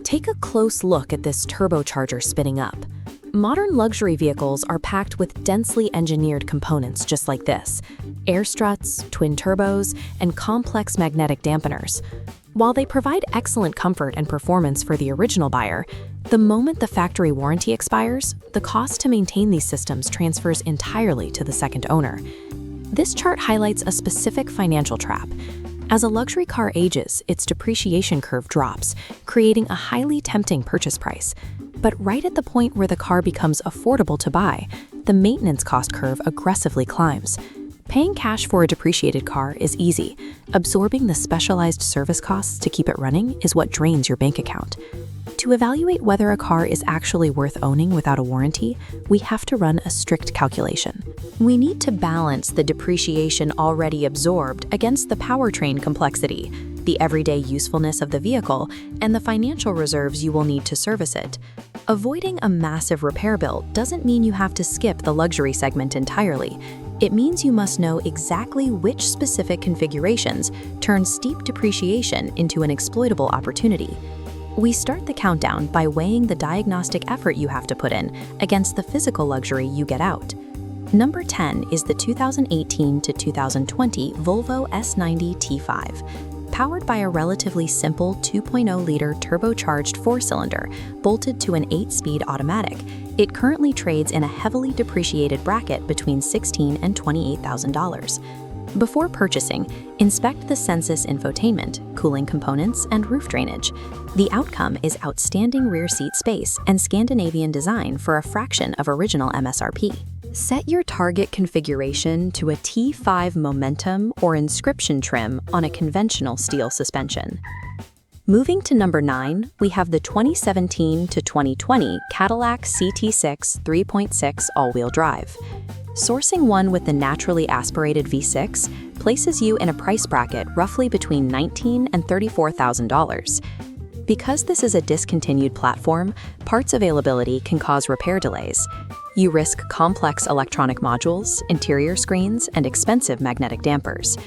Take a close look at this turbocharger spinning up. Modern luxury vehicles are packed with densely engineered components just like this: air struts, twin turbos, and complex magnetic dampeners. While they provide excellent comfort and performance for the original buyer, the moment the factory warranty expires, the cost to maintain these systems transfers entirely to the second owner. This chart highlights a specific financial trap. As a luxury car ages, its depreciation curve drops, creating a highly tempting purchase price. But right at the point where the car becomes affordable to buy, the maintenance cost curve aggressively climbs. Paying cash for a depreciated car is easy. Absorbing the specialized service costs to keep it running is what drains your bank account. To evaluate whether a car is actually worth owning without a warranty, we have to run a strict calculation. We need to balance the depreciation already absorbed against the powertrain complexity, the everyday usefulness of the vehicle, and the financial reserves you will need to service it. Avoiding a massive repair bill doesn't mean you have to skip the luxury segment entirely. It means you must know exactly which specific configurations turn steep depreciation into an exploitable opportunity. We start the countdown by weighing the diagnostic effort you have to put in against the physical luxury you get out. Number 10 is the 2018 to 2020 Volvo S90 T5. Powered by a relatively simple 2.0-liter turbocharged four-cylinder bolted to an 8-speed automatic, it currently trades in a heavily depreciated bracket between $16,000 and $28,000. Before purchasing, inspect the Sensus infotainment, cooling components, and roof drainage. The outcome is outstanding rear seat space and Scandinavian design for a fraction of original MSRP. Set your target configuration to a T5 Momentum or Inscription trim on a conventional steel suspension. Moving to number 9, we have the 2017 to 2020 Cadillac CT6 3.6 all-wheel drive. Sourcing one with the naturally aspirated V6 places you in a price bracket roughly between $19,000 and $34,000. Because this is a discontinued platform, parts availability can cause repair delays. You risk complex electronic modules, interior screens, and expensive magnetic dampers.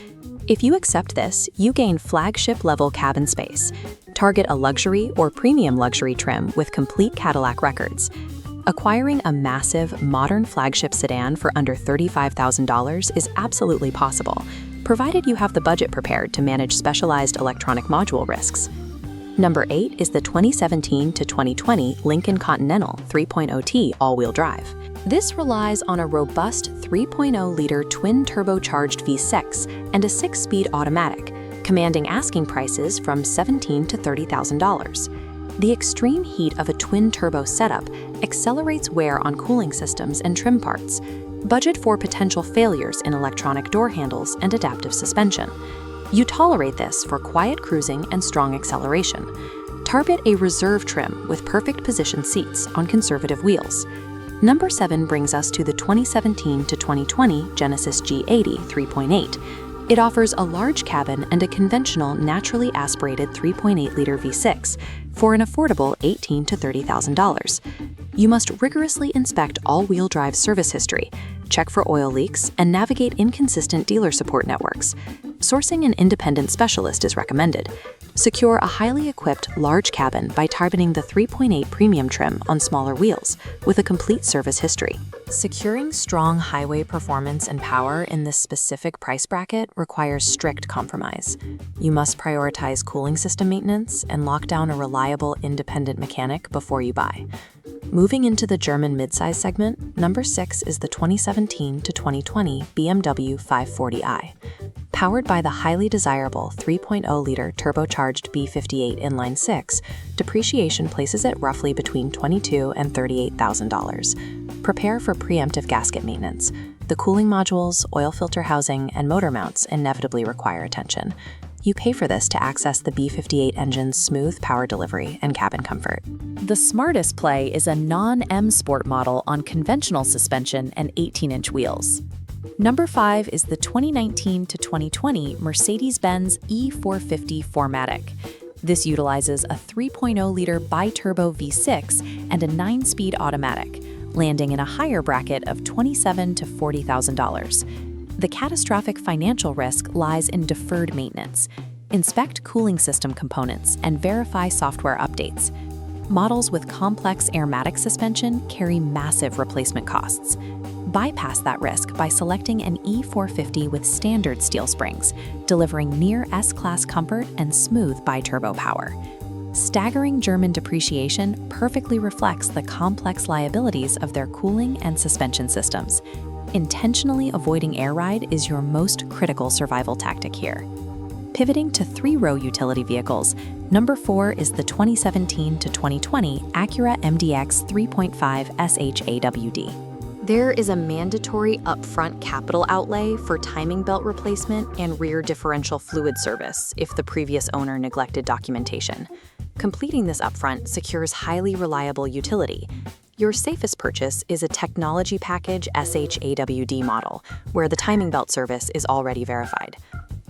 If you accept this, you gain flagship-level cabin space. Target a luxury or premium luxury trim with complete Cadillac records. Acquiring a massive, modern flagship sedan for under $35,000 is absolutely possible, provided you have the budget prepared to manage specialized electronic module risks. Number 8 is the 2017 to 2020 Lincoln Continental 3.0T all-wheel drive. This relies on a robust 3.0-liter twin-turbocharged V6 and a 6-speed automatic, commanding asking prices from $17,000 to $30,000. The extreme heat of a twin-turbo setup accelerates wear on cooling systems and trim parts. Budget for potential failures in electronic door handles and adaptive suspension. You tolerate this for quiet cruising and strong acceleration. Target a reserve trim with perfect position seats on conservative wheels. Number 7 brings us to the 2017 to 2020 Genesis G80 3.8. It offers a large cabin and a conventional naturally aspirated 3.8-liter V6 for an affordable $18,000 to $30,000. You must rigorously inspect all-wheel drive service history, check for oil leaks, and navigate inconsistent dealer support networks. Sourcing an independent specialist is recommended. Secure a highly equipped large cabin by targeting the 3.8 premium trim on smaller wheels with a complete service history. Securing strong highway performance and power in this specific price bracket requires strict compromise. You must prioritize cooling system maintenance and lock down a reliable independent mechanic before you buy. Moving into the German midsize segment, number 6 is the 2017 to 2020 BMW 540i. Powered by the highly desirable 3.0-liter turbocharged B58 inline-6, depreciation places it roughly between $22,000 and $38,000. Prepare for preemptive gasket maintenance. The cooling modules, oil filter housing, and motor mounts inevitably require attention. You pay for this to access the B58 engine's smooth power delivery and cabin comfort. The smartest play is a non-M Sport model on conventional suspension and 18-inch wheels. Number 5 is the 2019 to 2020 Mercedes-Benz E450 4MATIC. This utilizes a 3.0-liter bi-turbo V6 and a 9-speed automatic, landing in a higher bracket of $27,000 to $40,000. The catastrophic financial risk lies in deferred maintenance. Inspect cooling system components and verify software updates. Models with complex airmatic suspension carry massive replacement costs. Bypass that risk by selecting an E450 with standard steel springs, delivering near S-Class comfort and smooth biturbo power. Staggering German depreciation perfectly reflects the complex liabilities of their cooling and suspension systems. Intentionally avoiding air ride is your most critical survival tactic here. Pivoting to three-row utility vehicles, number 4 is the 2017 to 2020 Acura MDX 3.5 SHAWD. There is a mandatory upfront capital outlay for timing belt replacement and rear differential fluid service if the previous owner neglected documentation. Completing this upfront secures highly reliable utility. Your safest purchase is a technology package SHAWD model, where the timing belt service is already verified.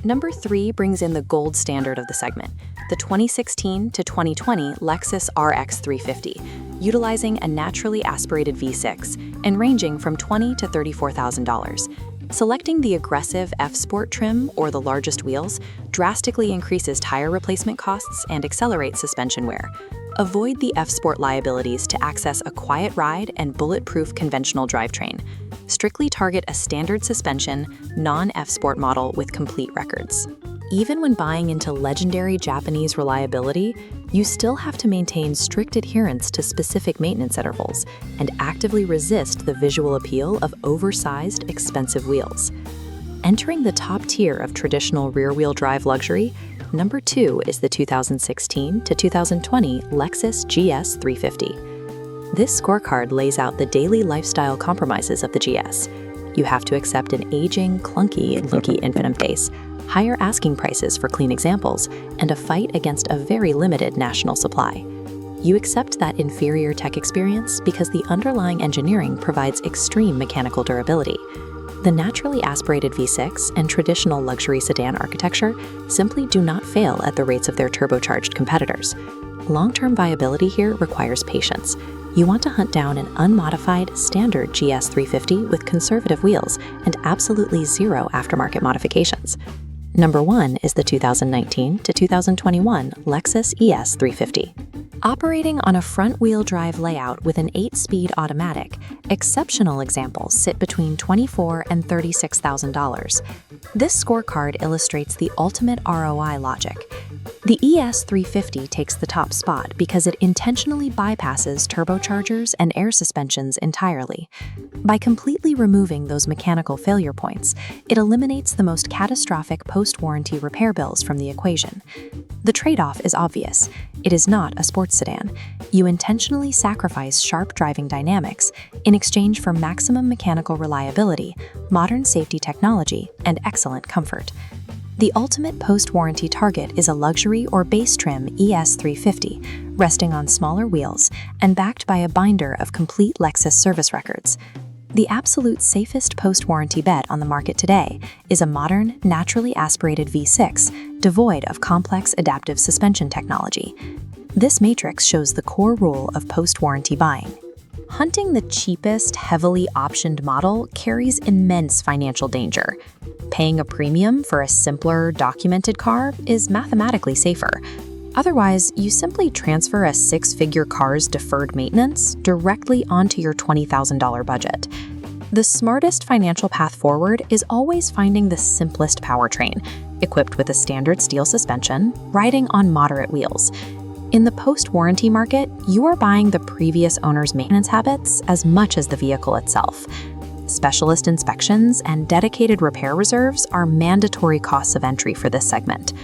Number 3 brings in the gold standard of the segment, the 2016 to 2020 Lexus RX 350, utilizing a naturally aspirated V6 and ranging from $20,000 to $34,000. Selecting the aggressive F-Sport trim or the largest wheels drastically increases tire replacement costs and accelerates suspension wear. Avoid the F-Sport liabilities to access a quiet ride and bulletproof conventional drivetrain. Strictly target a standard suspension, non-F-Sport model with complete records. Even when buying into legendary Japanese reliability, you still have to maintain strict adherence to specific maintenance intervals and actively resist the visual appeal of oversized, expensive wheels. Entering the top tier of traditional rear-wheel drive luxury, number 2 is the 2016 to 2020 Lexus GS 350. This scorecard lays out the daily lifestyle compromises of the GS. You have to accept an aging, clunky, lunky infinite base, higher asking prices for clean examples, and a fight against a very limited national supply. You accept that inferior tech experience because the underlying engineering provides extreme mechanical durability. The naturally aspirated V6 and traditional luxury sedan architecture simply do not fail at the rates of their turbocharged competitors. Long-term viability here requires patience. You want to hunt down an unmodified, standard GS 350 with conservative wheels and absolutely zero aftermarket modifications. Number 1 is the 2019 to 2021 Lexus ES 350. Operating on a front-wheel drive layout with an 8-speed automatic, exceptional examples sit between $24,000 and $36,000. This scorecard illustrates the ultimate ROI logic. The ES 350 takes the top spot because it intentionally bypasses turbochargers and air suspensions entirely. By completely removing those mechanical failure points, it eliminates the most catastrophic post-warranty repair bills from the equation. The trade-off is obvious. It is not a sports sedan. You intentionally sacrifice sharp driving dynamics in exchange for maximum mechanical reliability, modern safety technology, and excellent comfort. The ultimate post-warranty target is a luxury or base trim ES 350, resting on smaller wheels and backed by a binder of complete Lexus service records. The absolute safest post-warranty bet on the market today is a modern, naturally aspirated V6 devoid of complex adaptive suspension technology. This matrix shows the core rule of post-warranty buying. Hunting the cheapest, heavily optioned model carries immense financial danger. Paying a premium for a simpler, documented car is mathematically safer. Otherwise, you simply transfer a six-figure car's deferred maintenance directly onto your $20,000 budget. The smartest financial path forward is always finding the simplest powertrain, equipped with a standard steel suspension, riding on moderate wheels. In the post-warranty market, you are buying the previous owner's maintenance habits as much as the vehicle itself. Specialist inspections and dedicated repair reserves are mandatory costs of entry for this segment.